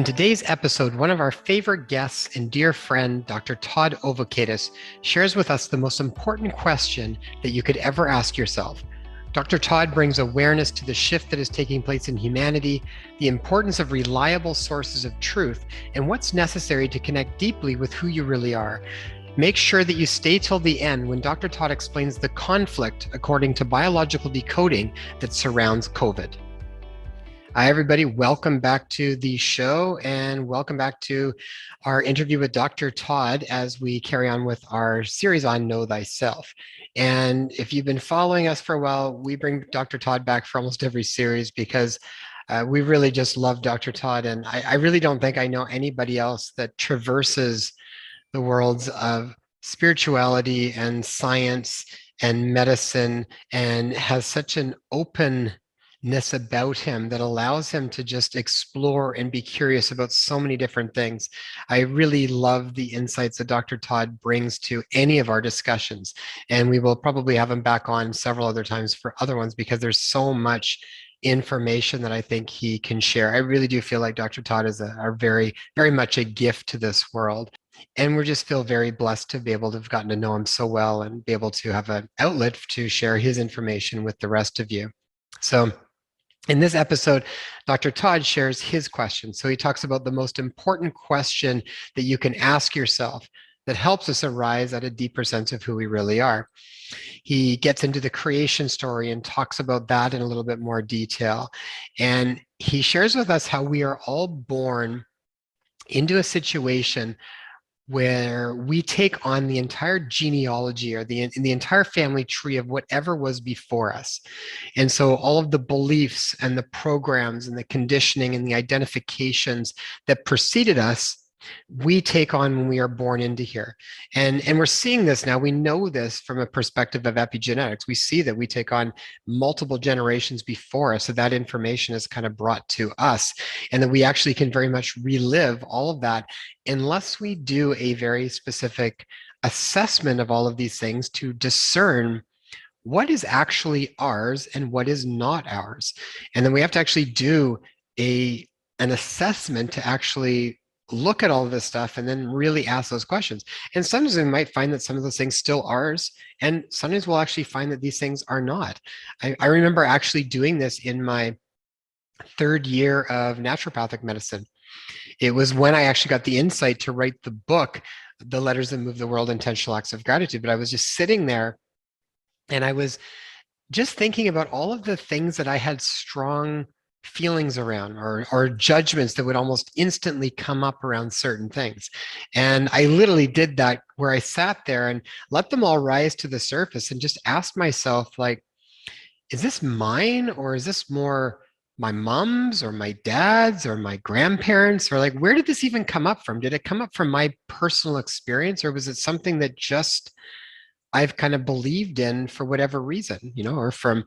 In today's episode, one of our favorite guests and dear friend, Dr. Todd Ovokaitys, shares with us the most important question that you could ever ask yourself. Dr. Todd brings awareness to the shift that is taking place in humanity, the importance of reliable sources of truth, and what's necessary to connect deeply with who you really are. Make sure that you stay till the end when Dr. Todd explains the conflict, according to biological decoding, that surrounds COVID. Hi, everybody. Welcome back to the show and welcome back to our interview with Dr. Todd as we carry on with our series on Know Thyself. And if you've been following us for a while, we bring Dr. Todd back for almost every series because we really just love Dr. Todd. And I really don't think I know anybody else that traverses the worlds of spirituality and science and medicine and has such an openness about him that allows him to just explore and be curious about so many different things. I really love the insights that Dr. Todd brings to any of our discussions. And we will probably have him back on several other times for other ones because there's so much information that I think he can share. I really do feel like Dr. Todd is a very, very much a gift to this world. And we just feel very blessed to be able to have gotten to know him so well and be able to have an outlet to share his information with the rest of you. So in this episode, Dr. Todd shares his question. So he talks about the most important question that you can ask yourself that helps us arise at a deeper sense of who we really are. He gets into the creation story and talks about that in a little bit more detail. And he shares with us how we are all born into a situation where we take on the entire genealogy or the entire family tree of whatever was before us. And so all of the beliefs and the programs and the conditioning and the identifications that preceded us, we take on when we are born into here. And we're seeing this now. We know this from a perspective of epigenetics. We see that we take on multiple generations before us. So that information is kind of brought to us, and that we actually can very much relive all of that unless we do a very specific assessment of all of these things to discern what is actually ours and what is not ours. And then we have to actually do an assessment to actually look at all of this stuff and then really ask those questions. And sometimes we might find that some of those things still ours, and sometimes we'll actually find that these things are not. I remember actually doing this in my third year of naturopathic medicine. It was when I actually got the insight to write the book, The Letters That Move the World, Intentional Acts of Gratitude. But I was just sitting there and I was just thinking about all of the things that I had strong feelings around or judgments that would almost instantly come up around certain things. And I literally did that where I sat there and let them all rise to the surface and just asked myself, like, is this mine or is this more my mom's or my dad's or my grandparents? Or like, where did this even come up from? Did it come up from my personal experience, or was it something that just I've kind of believed in for whatever reason, or from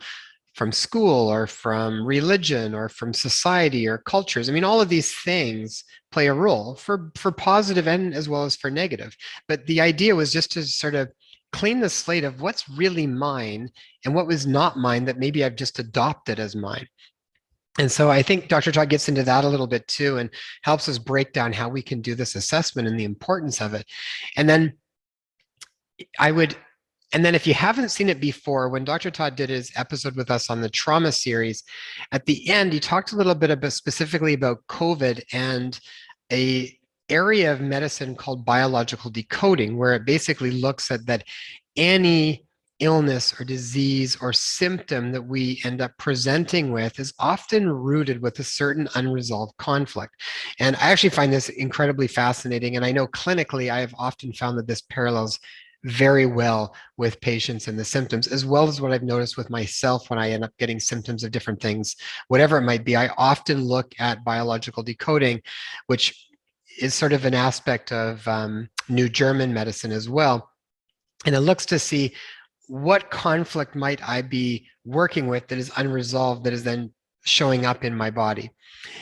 school or from religion or from society or cultures? I mean, all of these things play a role for positive and as well as for negative. But the idea was just to sort of clean the slate of what's really mine and what was not mine that maybe I've just adopted as mine. And so I think Dr. Todd gets into that a little bit too and helps us break down how we can do this assessment and the importance of it. And then I would And then if you haven't seen it before, when Dr. Todd did his episode with us on the trauma series, at the end, he talked a little bit about specifically about COVID and a area of medicine called biological decoding, where it basically looks at that any illness or disease or symptom that we end up presenting with is often rooted with a certain unresolved conflict. And I actually find this incredibly fascinating. And I know clinically, I have often found that this parallels very well with patients and the symptoms, as well as what I've noticed with myself when I end up getting symptoms of different things, whatever it might be. I often look at biological decoding, which is sort of an aspect of New German medicine as well. And it looks to see what conflict might I be working with that is unresolved, that is then showing up in my body.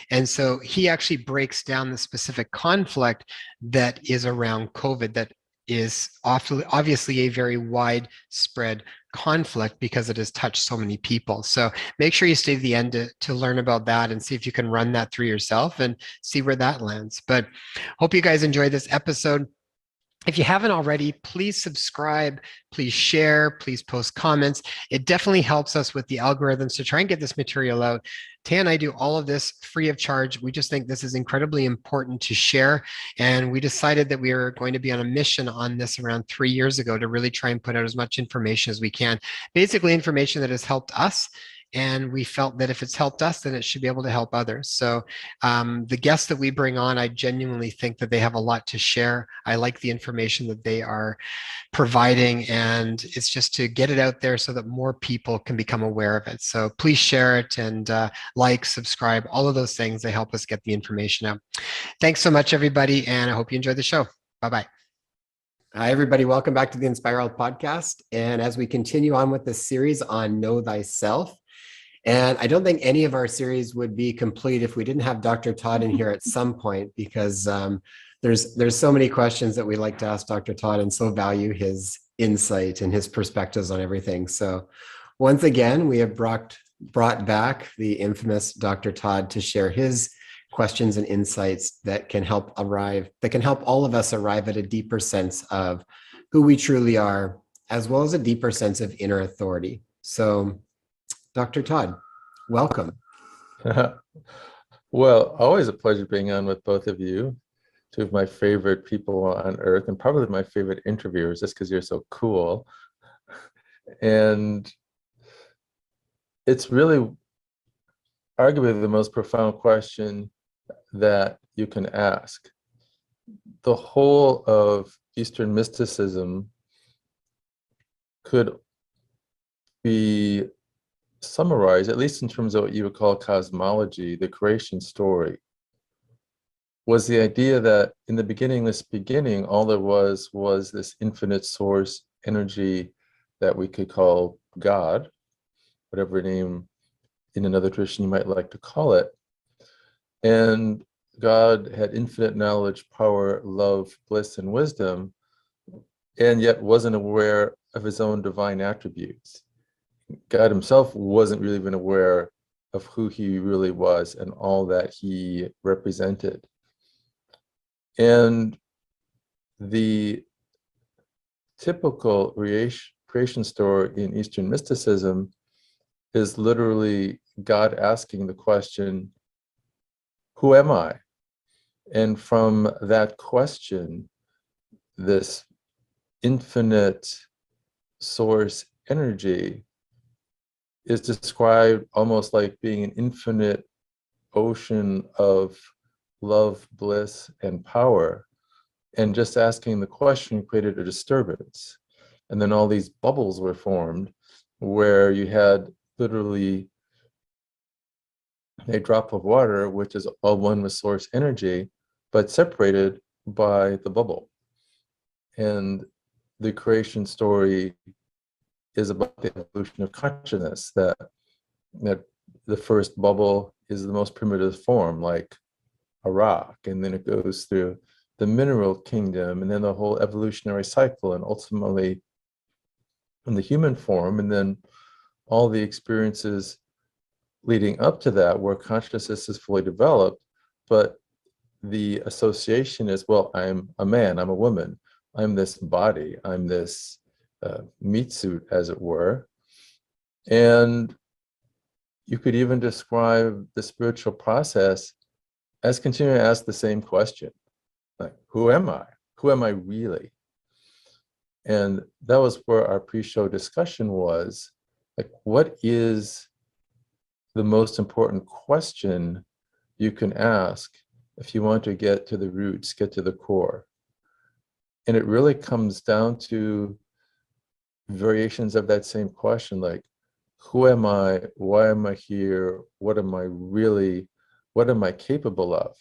And so he actually breaks down the specific conflict that is around COVID that is obviously a very widespread conflict because it has touched so many people. So make sure you stay to the end to learn about that and see if you can run that through yourself and see where that lands. But hope you guys enjoyed this episode. If you haven't already, please subscribe, please share, please post comments. It definitely helps us with the algorithms to try and get this material out. Tay and I do all of this free of charge. We just think this is incredibly important to share. And we decided that we are going to be on a mission on this around 3 years ago to really try and put out as much information as we can. Basically, information that has helped us. And we felt that if it's helped us, then it should be able to help others. So the guests that we bring on, I genuinely think that they have a lot to share. I like the information that they are providing, and it's just to get it out there so that more people can become aware of it. So please share it and like, subscribe, all of those things. They help us get the information out. Thanks so much, everybody, and I hope you enjoyed the show. Bye-bye. Hi, everybody. Welcome back to the Inspire Health podcast. And as we continue on with this series on Know Thyself, and I don't think any of our series would be complete if we didn't have Dr. Todd in here at some point, because there's so many questions that we like to ask Dr. Todd and so value his insight and his perspectives on everything. So once again, we have brought back the infamous Dr. Todd to share his questions and insights that can help all of us arrive at a deeper sense of who we truly are, as well as a deeper sense of inner authority. So Dr. Todd, welcome. Well, always a pleasure being on with both of you, two of my favorite people on earth, and probably my favorite interviewers, just because you're so cool. And it's really arguably the most profound question that you can ask. The whole of Eastern mysticism could be summarized, at least in terms of what you would call cosmology, the creation story, was the idea that in the beginningless beginning, all there was this infinite source energy that we could call God, whatever name in another tradition you might like to call it. And God had infinite knowledge, power, love, bliss, and wisdom, and yet wasn't aware of his own divine attributes. God himself wasn't really even aware of who he really was and all that he represented. And the typical creation story in Eastern mysticism is literally God asking the question, who am I? And from that question, this infinite source energy is described almost like being an infinite ocean of love, bliss, and power. And just asking the question created a disturbance. And then all these bubbles were formed where you had literally a drop of water, which is all one with source energy, but separated by the bubble. And the creation story is about the evolution of consciousness, that the first bubble is the most primitive form, like a rock, and then it goes through the mineral kingdom, and then the whole evolutionary cycle, and ultimately in the human form, and then all the experiences leading up to that where consciousness is fully developed, but the association is, well, I'm a man, I'm a woman, I'm this body, I'm this meat suit, as it were. And you could even describe the spiritual process as continuing to ask the same question, like, who am I? Who am I really? And that was where our pre-show discussion was, like, what is the most important question you can ask if you want to get to the roots, get to the core? And it really comes down to variations of that same question, like, who am I? Why am I here? What am I really? What am I capable of?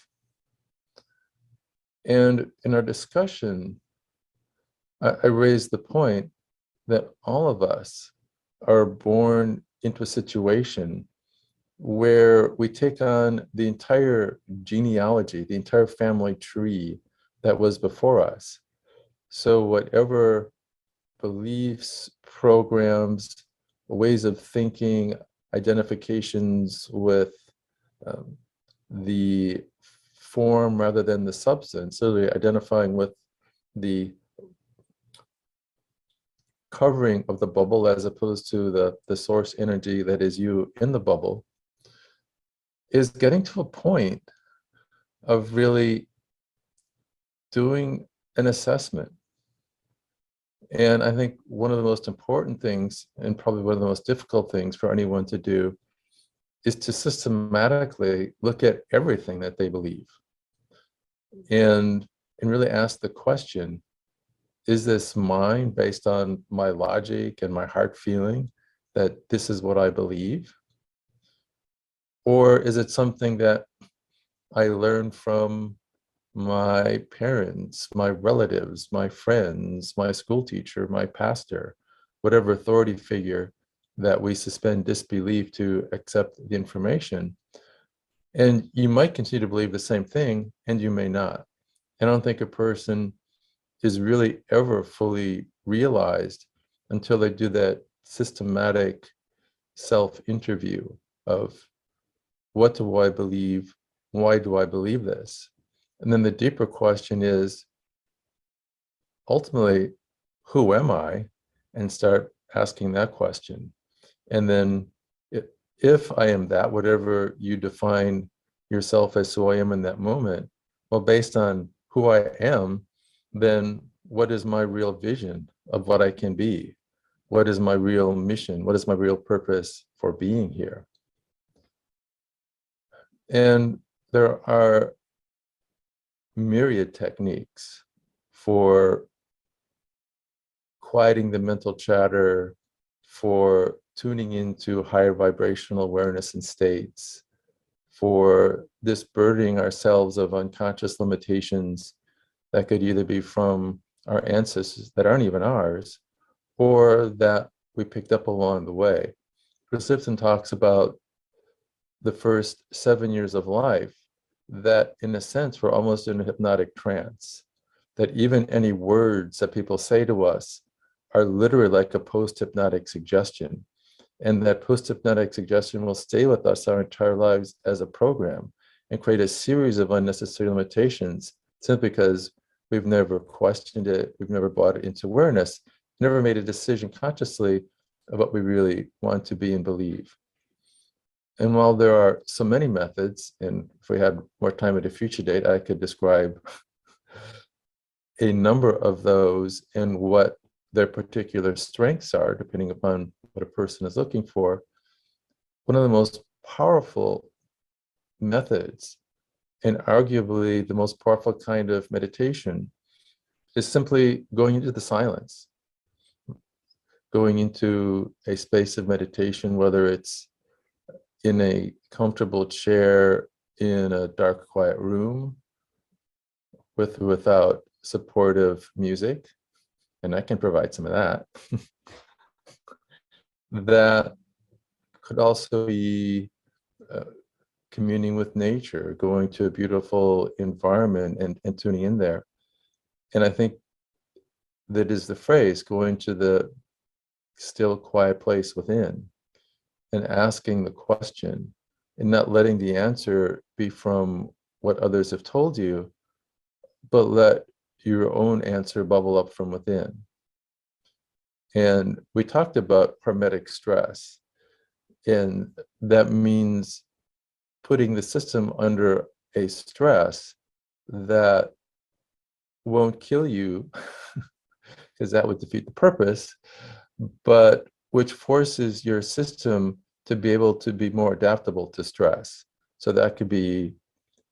And in our discussion, I raised the point that all of us are born into a situation where we take on the entire genealogy, the entire family tree that was before us. So whatever beliefs, programs, ways of thinking, identifications with um, the form rather than the substance, so they're identifying with the covering of the bubble as opposed to the source energy that is you in the bubble, is getting to a point of really doing an assessment. And I think one of the most important things, and probably one of the most difficult things for anyone to do, is to systematically look at everything that they believe and really ask the question, is this mine based on my logic and my heart feeling that this is what I believe? Or is it something that I learned from my parents, my relatives, my friends, my school teacher, my pastor, whatever authority figure that we suspend disbelief to accept the information? And you might continue to believe the same thing, and you may not. I don't think a person is really ever fully realized until they do that systematic self-interview of, what do I believe? Why do I believe this? And then the deeper question is, ultimately, who am I? And start asking that question. And then if I am that, whatever you define yourself as who I am in that moment, well, based on who I am, then what is my real vision of what I can be? What is my real mission? What is my real purpose for being here? And there are myriad techniques for quieting the mental chatter, for tuning into higher vibrational awareness and states, for disburdening ourselves of unconscious limitations that could either be from our ancestors that aren't even ours, or that we picked up along the way. Chris Lipton talks about the first 7 years of life that, in a sense, we're almost in a hypnotic trance, that even any words that people say to us are literally like a post-hypnotic suggestion. And that post-hypnotic suggestion will stay with us our entire lives as a program and create a series of unnecessary limitations simply because we've never questioned it, we've never brought it into awareness, never made a decision consciously of what we really want to be and believe. And while there are so many methods, and if we had more time at a future date, I could describe a number of those and what their particular strengths are, depending upon what a person is looking for. One of the most powerful methods, and arguably the most powerful kind of meditation, is simply going into the silence, going into a space of meditation, whether it's in a comfortable chair in a dark, quiet room with or without supportive music, and I can provide some of that. That could also be communing with nature, going to a beautiful environment and tuning in there. And I think that is the phrase, going to the still, quiet place within and asking the question and not letting the answer be from what others have told you, but let your own answer bubble up from within. And we talked about hermetic stress, and that means putting the system under a stress that won't kill you, because that would defeat the purpose, but which forces your system to be able to be more adaptable to stress. So that could be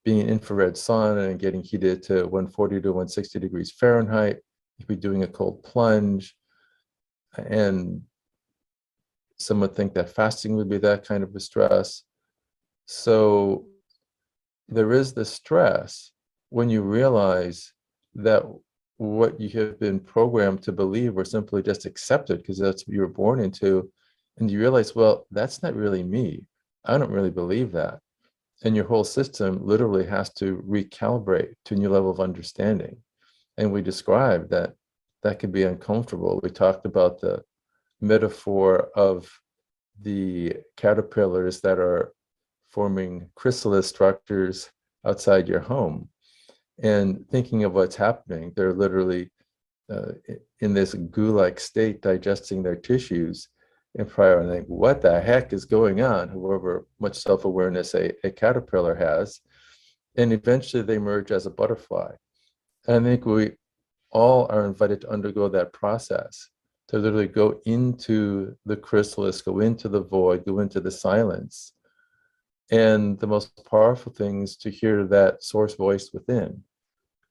being in infrared sun and getting heated to 140 to 160 degrees Fahrenheit. You could be doing a cold plunge. And some would think that fasting would be that kind of a stress. So there is the stress when you realize that what you have been programmed to believe or simply just accepted because that's what you were born into, and you realize, well, that's not really me. I don't really believe that. And your whole system literally has to recalibrate to a new level of understanding. And we described that that can be uncomfortable. We talked about the metaphor of the caterpillars that are forming chrysalis structures outside your home. And thinking of what's happening, they're literally in this goo-like state, digesting their tissues and probably think, what the heck is going on? However much self-awareness a caterpillar has. And eventually they emerge as a butterfly. And I think we all are invited to undergo that process, to literally go into the chrysalis, go into the void, go into the silence. And the most powerful thing is to hear that source voice within,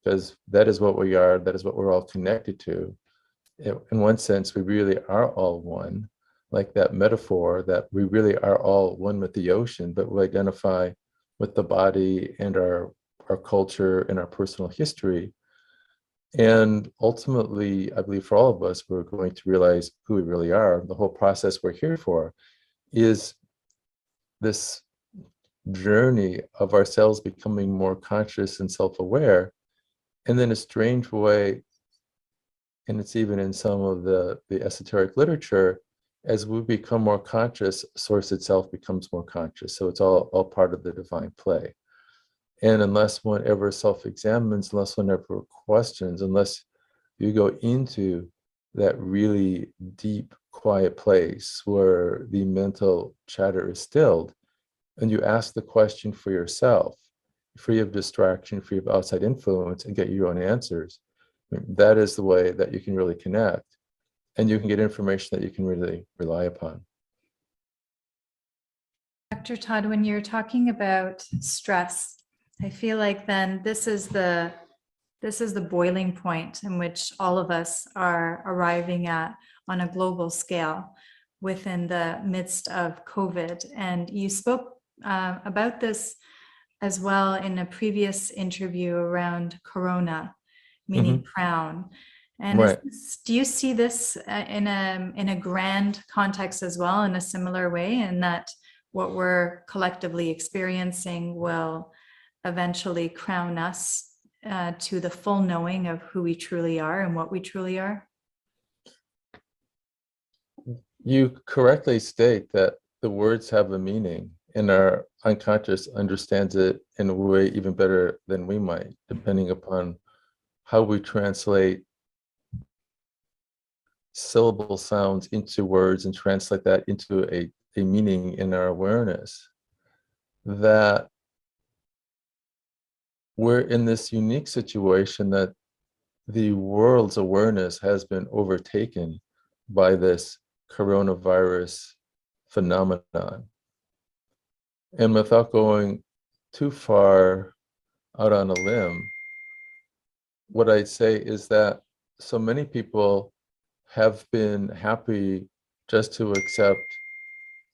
because that is what we are, that is what we're all connected to. In one sense, we really are all one, like that metaphor that we really are all one with the ocean, but we identify with the body and our culture and our personal history. And ultimately, I believe for all of us, we're going to realize who we really are. The whole process we're here for is this journey of ourselves becoming more conscious and self-aware. And in a strange way, and it's even in some of the esoteric literature, as we become more conscious, source itself becomes more conscious. So it's all part of the divine play. And unless one ever self-examines, unless one ever questions, unless you go into that really deep, quiet place where the mental chatter is stilled, and you ask the question for yourself, free of distraction, free of outside influence, and get your own answers, that is the way that you can really connect. And you can get information that you can really rely upon. Dr. Todd, when you're talking about stress, I feel like then this is the boiling point in which all of us are arriving at on a global scale within the midst of COVID. And you spoke about this as well in a previous interview around Corona, meaning crown. And Right. do you see this in a grand context as well, in a similar way, in that what we're collectively experiencing will eventually crown us to the full knowing of who we truly are and what we truly are? You correctly state that the words have a meaning, and our unconscious understands it in a way even better than we might, depending upon how we translate syllable sounds into words and translate that into a meaning in our awareness. That we're in this unique situation that the world's awareness has been overtaken by this coronavirus phenomenon. And without going too far out on a limb, what I'd say is that so many people have been happy just to accept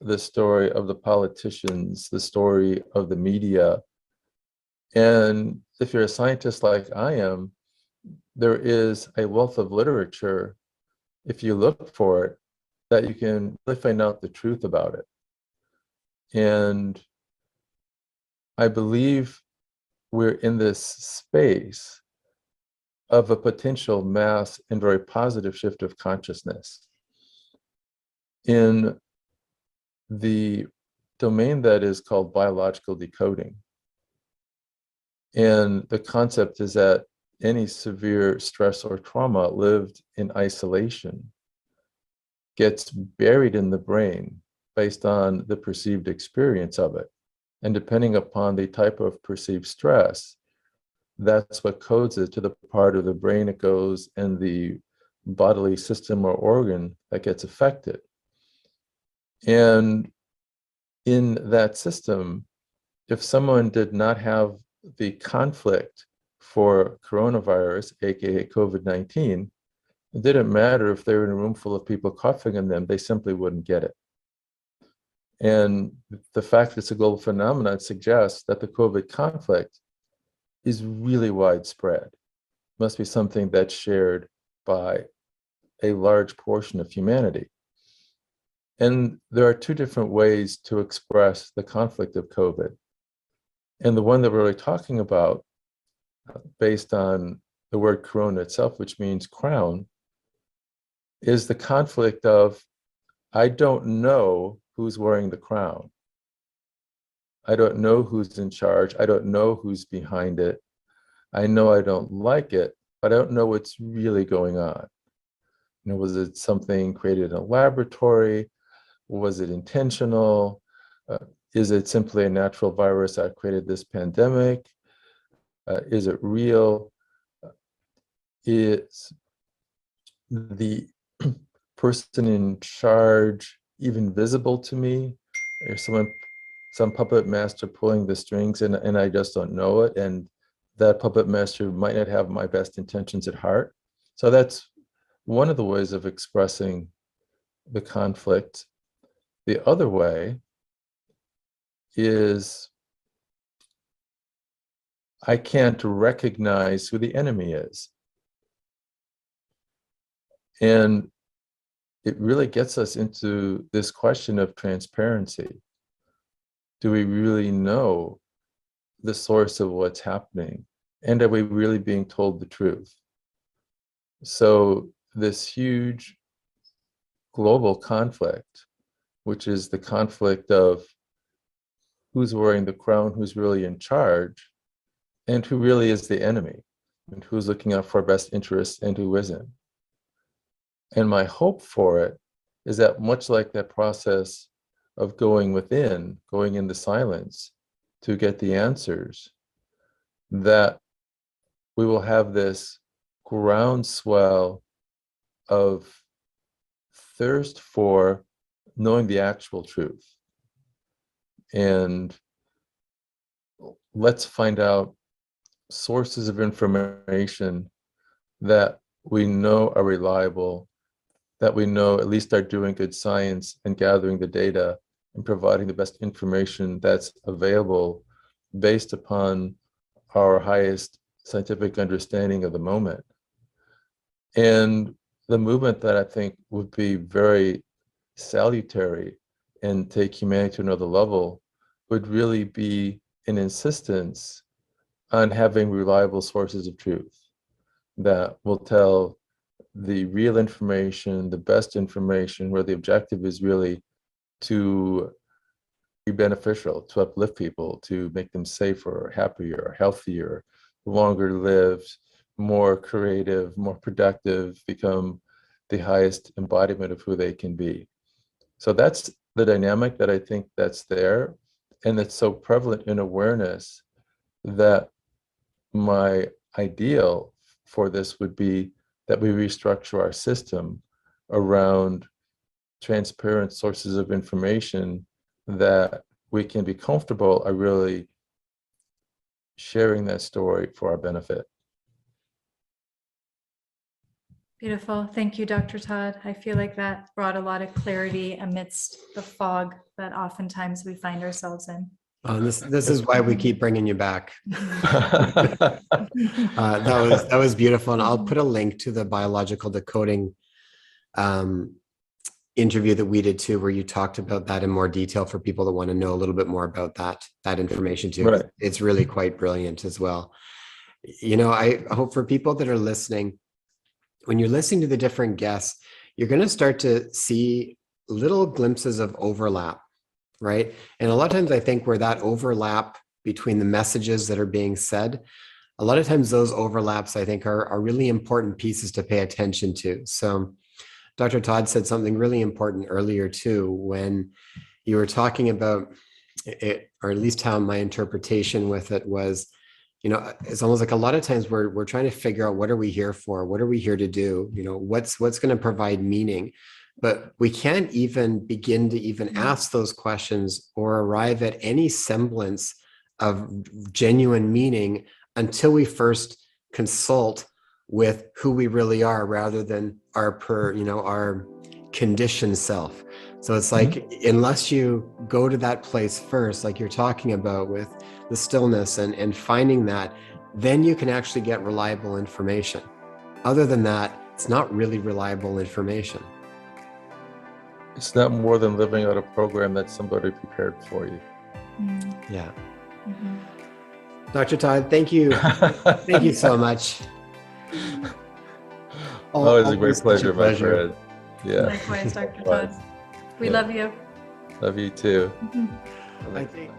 the story of the politicians, the story of the media. And if you're a scientist like I am, there is a wealth of literature, if you look for it, that you can really find out the truth about it. And I believe we're in this space of a potential mass and very positive shift of consciousness in the domain that is called biological decoding. And the concept is that any severe stress or trauma lived in isolation gets buried in the brain based on the perceived experience of it. And depending upon the type of perceived stress, that's what codes it to the part of the brain it goes and the bodily system or organ that gets affected. And in that system, if someone did not have the conflict for coronavirus, aka COVID-19, it didn't matter if they were in a room full of people coughing on them, they simply wouldn't get it. And the fact it's a global phenomenon suggests that the COVID conflict is really widespread. It must be something that's shared by a large portion of humanity. And there are two different ways to express the conflict of COVID. And the one that we're really talking about, based on the word corona itself, which means crown, is the conflict of, I don't know who's wearing the crown. I don't know who's in charge. I don't know who's behind it. I know I don't like it, but I don't know what's really going on. Was it something created in a laboratory? Was it intentional? Is it simply a natural virus that created this pandemic? Is it real? Is the person in charge even visible to me? Or some puppet master pulling the strings and I just don't know it? And that puppet master might not have my best intentions at heart. So that's one of the ways of expressing the conflict. The other way is I can't recognize who the enemy is. And it really gets us into this question of transparency. Do we really know the source of what's happening? And are we really being told the truth? So this huge global conflict, which is the conflict of who's wearing the crown, who's really in charge, and who really is the enemy, and who's looking out for our best interests and who isn't. And my hope for it is that, much like that process of going within, going into silence to get the answers, that we will have this groundswell of thirst for knowing the actual truth. And let's find out sources of information that we know are reliable, that we know at least are doing good science and gathering the data and providing the best information that's available based upon our highest scientific understanding of the moment. And the movement that I think would be very salutary and take humanity to another level would really be an insistence on having reliable sources of truth that will tell the real information, the best information, where the objective is really to be beneficial, to uplift people, to make them safer, happier, healthier, longer lived, more creative, more productive, become the highest embodiment of who they can be. So that's the dynamic that I think that's there. And it's so prevalent in awareness that my ideal for this would be that we restructure our system around transparent sources of information that we can be comfortable are really sharing that story for our benefit. Beautiful. Thank you, Dr. Todd. I feel like that brought a lot of clarity amidst the fog that oftentimes we find ourselves in. This is why we keep bringing you back. That was beautiful, and I'll put a link to the Biological Decoding interview that we did too, where you talked about that in more detail for people that want to know a little bit more about that information too. Right. It's really quite brilliant as well. I hope for people that are listening, when you're listening to the different guests, you're going to start to see little glimpses of overlap, right? And a lot of times I think where that overlap between the messages that are being said, a lot of times those overlaps I think are really important pieces to pay attention to. So Dr. Todd said something really important earlier too, when you were talking about it, or at least how my interpretation with it was, it's almost like a lot of times we're trying to figure out, what are we here for? What are we here to do? What's going to provide meaning? But we can't even begin to even ask those questions or arrive at any semblance of genuine meaning until we first consult with who we really are, rather than our conditioned self. So it's like, unless you go to that place first, like you're talking about with the stillness and finding that, then you can actually get reliable information. Other than that, it's not really reliable information. It's not more than living out a program that somebody prepared for you. Yeah. Dr. Todd, thank you. Thank you so much. Always a great pleasure, my friend. Yeah. Likewise, Dr. Todd. We love you. Love you too. Mhm. I I like think